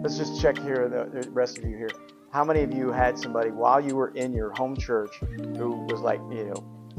Let's just check here, the rest of you here. How many of you had somebody while you were in your home church who was like,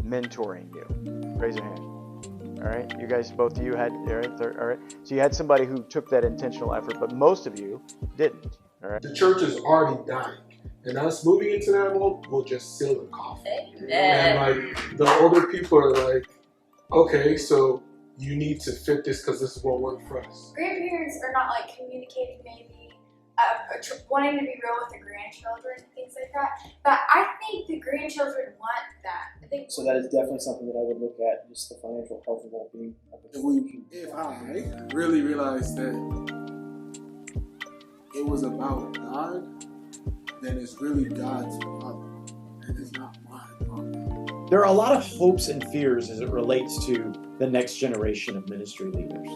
mentoring you? Raise your hand. All right, you guys, both of you had, all right. So you had somebody who took that intentional effort, but most of you didn't. All right. The church is already dying, and us moving into that role will just seal the coffin. And like the older people are like, okay, so you need to fit this because this is what worked for us. Grandparents are not like communicating maybe, wanting to be real with the grandchildren and things like that. But I think the grandchildren want that. So that is definitely something that I would look at, just the financial health and well-being of the church. If I really realized that it was about God, then it's really God's problem, and it's not my problem. There are a lot of hopes and fears as it relates to the next generation of ministry leaders.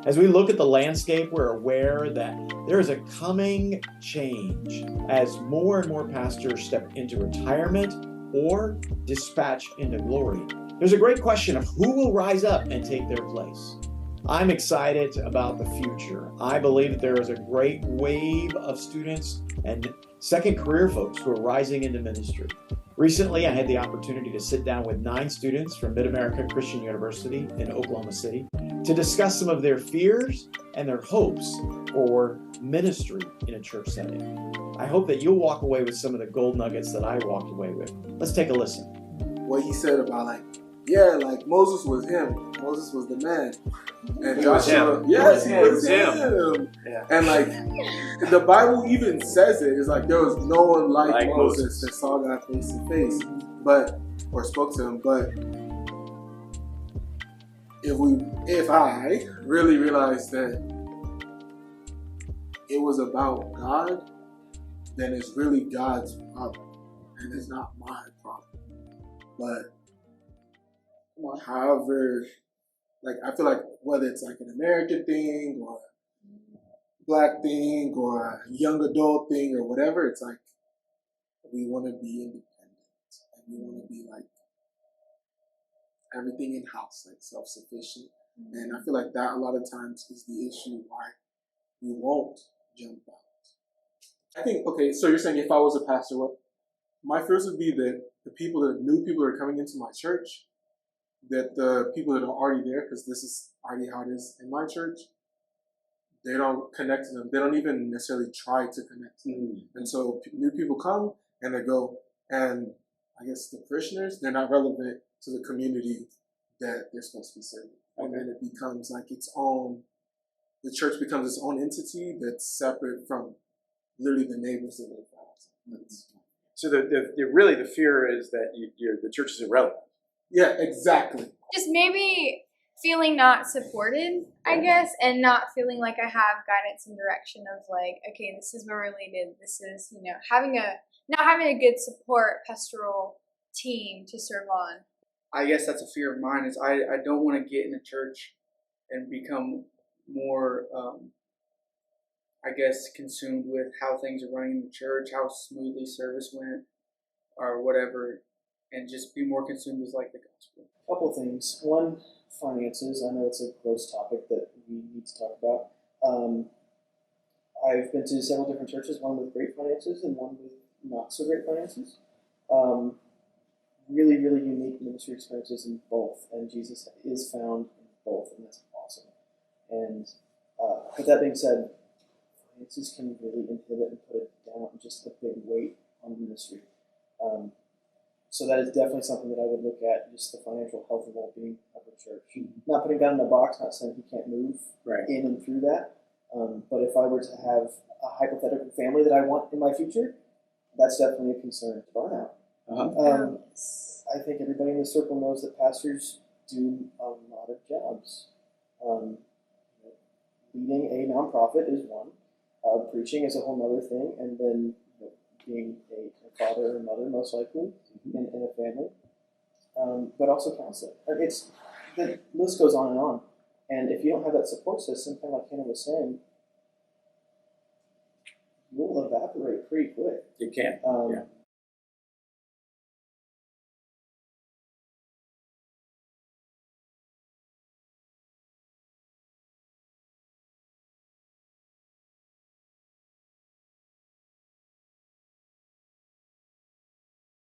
As we look at the landscape, we're aware that there is a coming change as more and more pastors step into retirement or dispatch into glory. There's a great question of who will rise up and take their place. I'm excited about the future. I believe that there is a great wave of students and second career folks who are rising into ministry. Recently, I had the opportunity to sit down with 9 students from Mid-America Christian University in Oklahoma City to discuss some of their fears and their hopes for ministry in a church setting. I hope that you'll walk away with some of the gold nuggets that I walked away with. Let's take a listen. What he said about like Moses was him. Moses was the man. And Joshua, yes, he was him. Yeah. And like the Bible even says it. It's like there was no one like Moses that saw God face to face, or spoke to him. But if I really realized that it was about God, then it's really God's problem, and it's not my problem. But however, like I feel like whether it's like an American thing or Black thing or a young adult thing or whatever, it's like we want to be independent and we want to be like everything in house, like self-sufficient. And I feel like that a lot of times is the issue why we won't jump out. I think, okay, so you're saying if I was a pastor, what my fears would be that the new people that are coming into my church, that the people that are already there, because this is already how it is in my church, they don't connect to them. They don't even necessarily try to connect to them. And so new people come and they go, and I guess the parishioners, they're not relevant to the community that they're supposed to be serving. And then it becomes like the church becomes its own entity that's separate from literally the neighbors that live out. So the fear is that the church is irrelevant. Yeah, exactly. Just maybe feeling not supported, I guess, and not feeling like I have guidance and direction of like, okay, this is where we're leaded. This is, not having a good support pastoral team to serve on. I guess that's a fear of mine. Is I don't want to get in a church and become more, I guess, consumed with how things are running in the church, how smoothly service went, or whatever, and just be more consumed with like the gospel. A couple things. One, finances. I know it's a gross topic that we need to talk about. I've been to several different churches, one with great finances and one with not so great finances. Really, really unique ministry experiences in both, and Jesus is found in both, and that's awesome. And with that being said, finances can really inhibit and put it down just a big weight on ministry. So that is definitely something that I would look at, just the financial health and well-being of the church. Not putting God in a box, not saying he can't move in and through that. But if I were to have a hypothetical family that I want in my future, that's definitely a concern. Burnout. I think everybody in the circle knows that pastors do a lot of jobs. Leading a nonprofit is one. Preaching is a whole other thing, and then being a father or mother, most likely, in a family, but also counseling. The list goes on and on. And if you don't have that support system, kind of like Hannah was saying, you'll evaporate pretty quick. You can.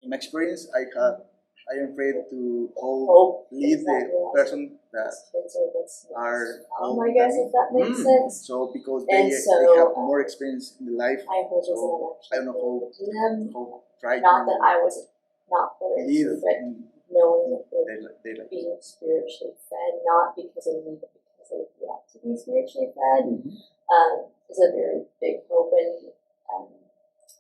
in experience, I am afraid to lead the person that are old. I guess if that makes sense. So because And they so, have more experience in the life, I hope so I don't know them. how try Not to that I wasn't not for lead it, but in knowing that they're their life. being spiritually fed, not because of me, but because they want to be spiritually fed, is a very big hope. And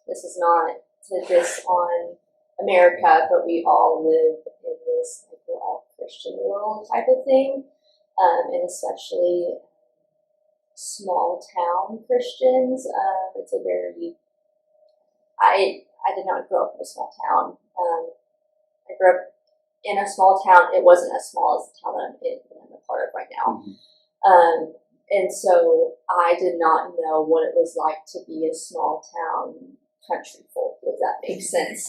this is not to diss on America, but we all live in this like, we're all Christian world type of thing, and especially small town Christians. It's a very I did not grow up in a small town. I grew up in a small town. It wasn't as small as the town that I'm a part of right now. And so I did not know what it was like to be a small town country folk, if that makes sense.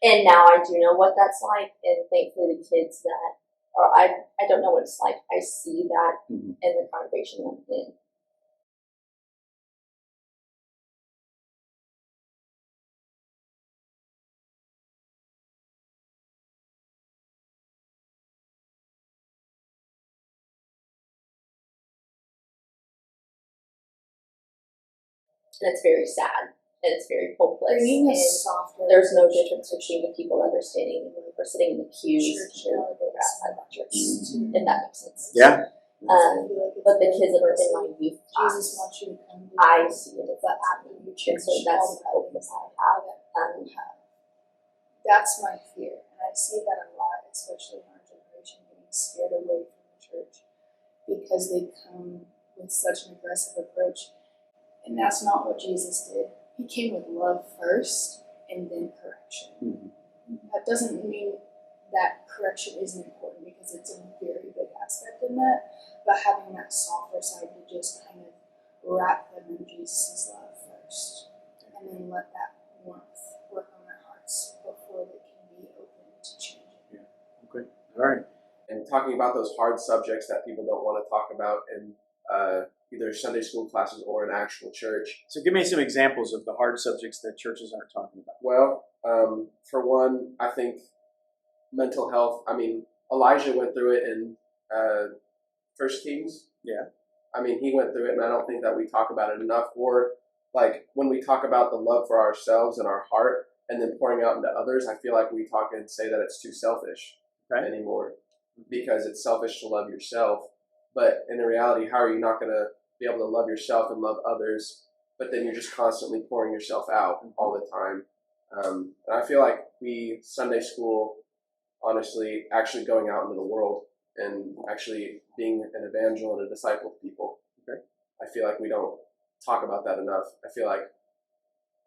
And now I do know what that's like, and thankfully the kids that, or I don't know what it's like, I see that in the congregation I'm in. And it's very sad, and it's very hopeless. Bringing a And softer there's no approach difference between the people that are standing or sitting in the pews and the people outside the church, if that makes sense. Yeah. But the kids that are in my youth class, Jesus wants you to come to I see it as but that. after you And church, so that's the hope that I have. That's my fear, and I see that a lot, especially in our generation, getting scared away from the church because they come with such an aggressive approach, and that's not what Jesus did. He came with love first and then correction. That doesn't mean that correction isn't important, because it's a very big aspect in that, but having that softer side to just kind of wrap them in Jesus' love first, and then let that warmth work on their hearts before they can be open to change. Okay. All right. And talking about those hard subjects that people don't want to talk about in either Sunday school classes or in actual church. So give me some examples of the hard subjects that churches aren't talking about. Well, for one, I think mental health. I mean, Elijah went through it in First Kings. Yeah. I mean, he went through it, and I don't think that we talk about it enough. Or like when we talk about the love for ourselves and our heart, and then pouring out into others, I feel like we talk and say that it's too selfish anymore, because it's selfish to love yourself. But in reality, how are you not going to be able to love yourself and love others, but then you're just constantly pouring yourself out all the time? And I feel like we, Sunday school, honestly, actually going out into the world and actually being an evangel and a disciple of people, I feel like we don't talk about that enough. I feel like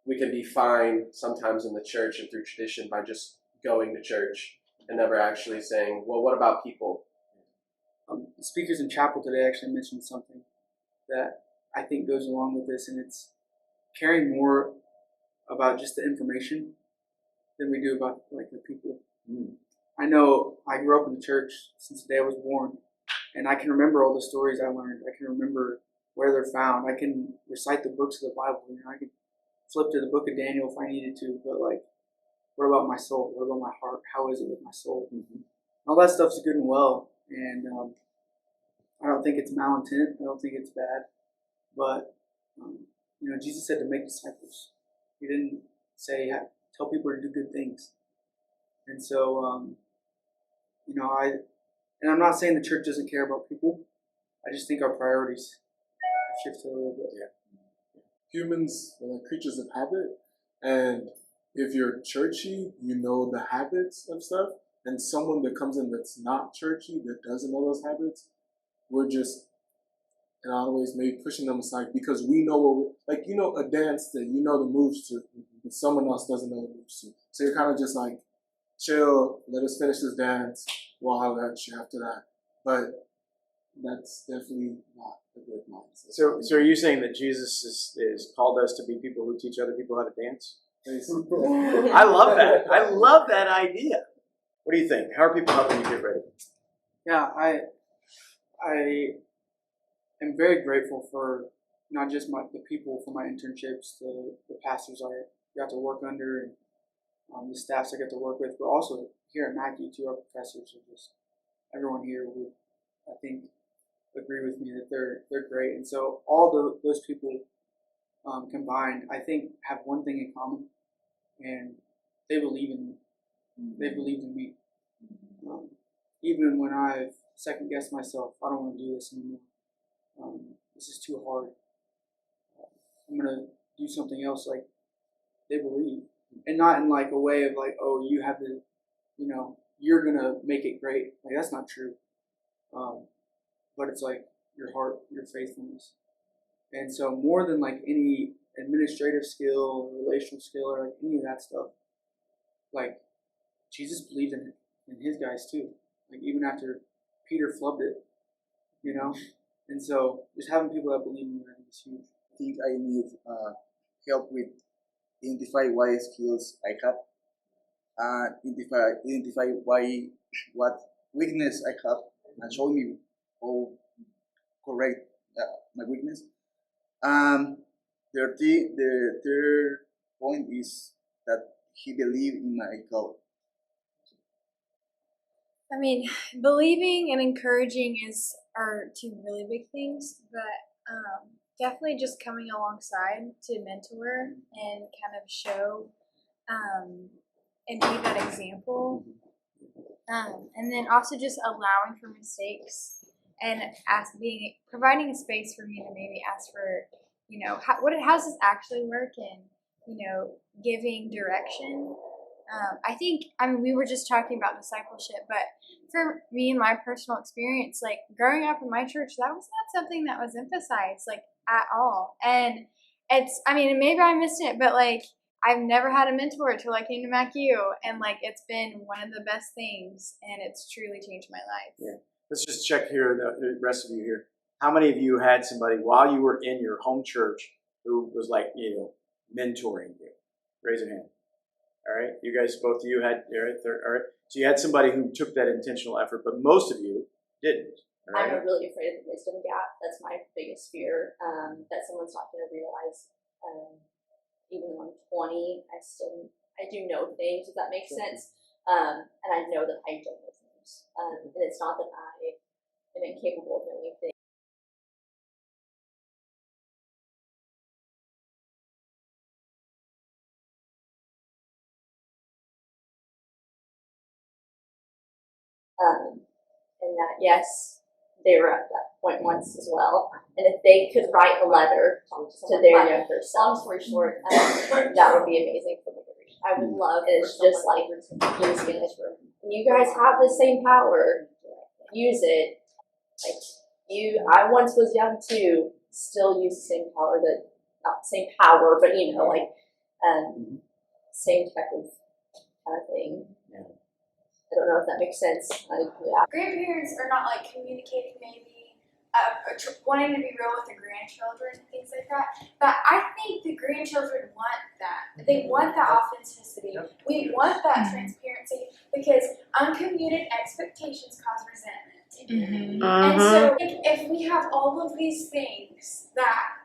we can be fine sometimes in the church and through tradition by just going to church and never actually saying, well, what about people? The speakers in chapel today actually mentioned something that I think goes along with this, and it's caring more about just the information than we do about like the people. I know I grew up in the church since the day I was born, and I can remember all the stories I learned. I can remember where they're found. I can recite the books of the Bible. You know, I can flip to the book of Daniel if I needed to. But like, what about my soul? What about my heart? How is it with my soul? All that stuff's good and well, and I don't think it's malintent. I don't think it's bad. But you know, Jesus said to make disciples. He didn't say tell people to do good things. And so, you know, I'm not saying the church doesn't care about people. I just think our priorities have shifted a little bit. Humans are like creatures of habit, and if you're churchy, you know the habits of stuff, and someone that comes in that's not churchy, that doesn't know those habits, we're just in a lot of ways maybe pushing them aside because we know what like, you know, a dance that you know the moves to, but someone else doesn't know the moves to. So you're kind of just like, chill, let us finish this dance, we'll have that shit after that. But that's definitely not a good mindset. So are you saying that Jesus is called us to be people who teach other people how to dance? I love that. I love that idea. What do you think? How are people helping you get ready? Yeah, I am very grateful for not just the people for my internships, the pastors I got to work under, the staffs I get to work with, but also here at Mackey too, our professors are just, everyone here would, I think, agree with me that they're great. And so all those people combined, I think, have one thing in common, and they believe in me. They believed in me. Even when I've second guessed myself, I don't want to do this anymore. This is too hard. I'm gonna do something else. Like, they believe, and not in like a way of like, oh, you have to, you're gonna make it great. Like, that's not true. But it's like your heart, your faithfulness. And so more than like any administrative skill, relational skill, or like any of that stuff, like Jesus believed in his guys too. Like even after Peter flubbed it, And so just having people that believe in you, I think, is huge. I think I need help with identify what skills I have, identify what weakness I have, and show me how correct my weakness. The third point is that he believed in my call. I mean, believing and encouraging are two really big things, but definitely just coming alongside to mentor and kind of show and be that example. And then also just allowing for mistakes and providing a space for me to maybe ask for, how's this actually work, and, giving direction. We were just talking about discipleship, but for me and my personal experience, like growing up in my church, that was not something that was emphasized like at all. And maybe I missed it, but like I've never had a mentor until I came to MacU, and like it's been one of the best things, and it's truly changed my life. Yeah. Let's just check here, the rest of you here. How many of you had somebody while you were in your home church who was like, mentoring you? Raise your hand. All right, you guys, both of you had, all right. So you had somebody who took that intentional effort, but most of you didn't. All right? I'm really afraid of the wisdom gap. That's my biggest fear, that someone's not going to realize. Even though I'm 20, I do know things, if that makes sense. And I know that I don't know things. And it's not that I am incapable of knowing things. And that, yes, they were at that point once as well. And if they could write a letter to their younger self, long story short, that would be amazing for me to read. I would love it. It's just like using this room. You guys have the same power. Use it. I once was young too. Still use the same power not same power, but same type of kind of thing. Yeah. I don't know if that makes sense. Yeah. Grandparents are not like communicating maybe, wanting to be real with the grandchildren and things like that. But I think the grandchildren want that. They want that authenticity. We want that transparency, because uncommuted expectations cause resentment. Mm-hmm. And so if we have all of these things that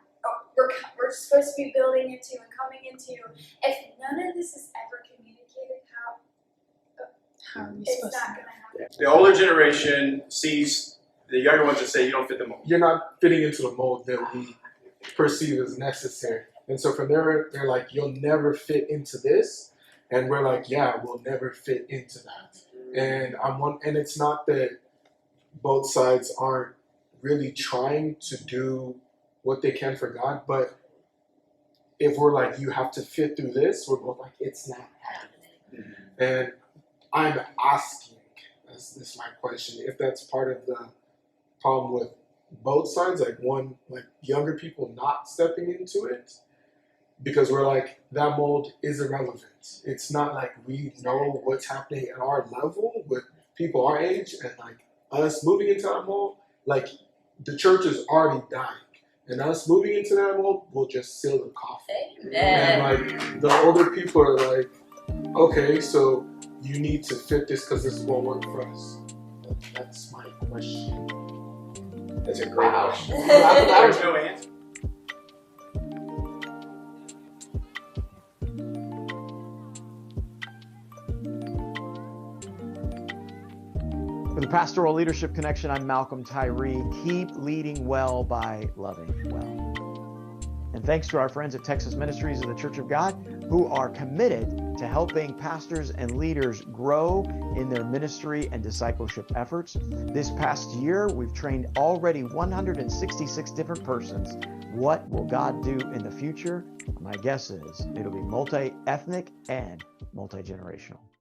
we're supposed to be building into and coming into, if none of this is ever communicated, how are we supposed to? Not going to happen. The older generation sees the younger ones and say, you don't fit the mold. You're not fitting into the mold that we perceive as necessary. And so from there, they're like, you'll never fit into this. And we're like, yeah, we'll never fit into that. And and it's not that both sides aren't really trying to do what they can for God, but if we're like, you have to fit through this, we're both like, it's not happening. And I'm asking, this is my question, if that's part of the problem with both sides, like younger people not stepping into it, because we're like, that mold is irrelevant. It's not like we know what's happening at our level with people our age, and like us moving into that mold, like the church is already dying. And us moving into that mold will just seal the coffin. And like the older people are like, okay, so you need to fit this because this won't work for us. That's my question. That's a great question. There's no answer. the Pastoral Leadership Connection, I'm Malcolm Tyree. Keep leading well by loving well. And thanks to our friends at Texas Ministries of the Church of God, who are committed to helping pastors and leaders grow in their ministry and discipleship efforts. This past year, we've trained already 166 different persons. What will God do in the future? My guess is it'll be multi-ethnic and multi-generational.